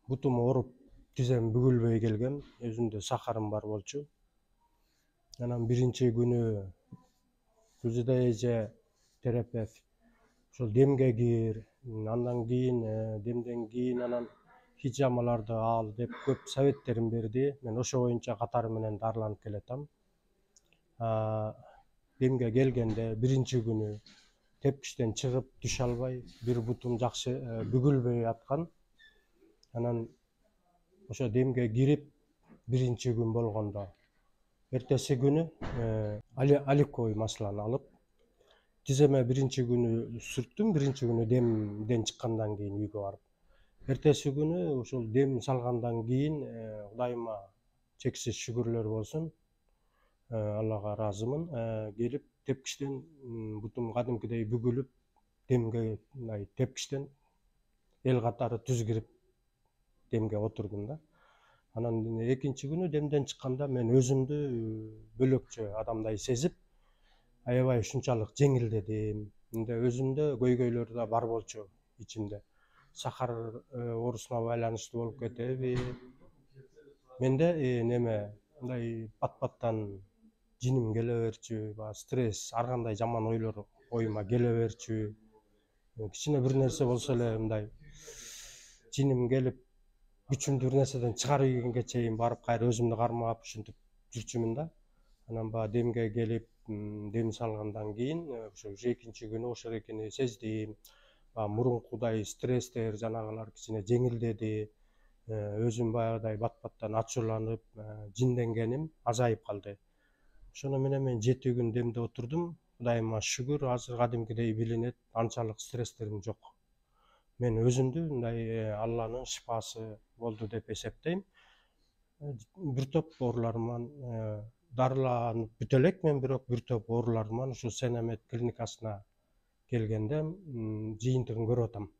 бутум ооруп тизем бүгүлбөй келгем. Өзүмдө сахарым бар болчу. Анан биринчи күнү КЖД эже терапевт ошол демге кир, андан кийин демден кийин анан хижамаларды ал деп көп советтерин берди. Мен ошо боюнча катары менен дарыланып келатам. Демге келгенде биринчи күнү тепкичтен чыгып түшө албай, бир бутум жакшы бүгүлбөй аткан. Анан ошо демге кирип биринчи күн болгондо эртеси күнү оливковый маслону алып тиземе биринчи күнү сүрттүм. Биринчи күнү демден чыккандан кийин үйгө барып. Эртеси күнү ушул дем салгандан кийин Кудайыма чексиз шүгүрлөр болсун. Аллага ыраазымын. Келип тепкичтен бутум кадимкидей бүгүлүп, демге мындай тепкичтен эл катары түз кирип демге отурдум да. Анан экинчи күнү демден чыкканда мен өзүмдү бөлөкчө адамдай сезип, аябай ушунчалык жеңилдедим. Мындай өзүмдө көйгөйлөр да бар болчу ичимде. Сахар оорусуна байланыштуу болуп кетеби? Менде неме мындай бат-баттан жиним келе берчү, стресс, ар кандай жаман ойлор оюма келе берчү. Кичине бир нерсе болсо эле мындай жиним келип, күчүмдү бир нерседен чыгарып ийгенге чейин барып кайра өзүмдү кармап ушинтип жүрчүмүн да. Анан баягы демге келип, дем салгандан кийин ошо экинчи күнү ошол экени сездим. Мурункудай стресстер жанагылар кичине жеңилдеди. Өзүм баягыдай бат-баттан ачууланып, жинденгеним азайып калды. Ошону менен мен 7 күн демде отурдум. Кудайыма шүгүр, азыр кадимкидей билинет, анчалык стресстерим жок. Мен өзүмдү мындай Алланын шыпасы болду деп эсептейм. Бир топ ооруларыман дарыланып бүтө элекмин, бирок бир топ ооруларыман ушу Сенемет клиникасына келгенде жыйынтыгын көрүп атам.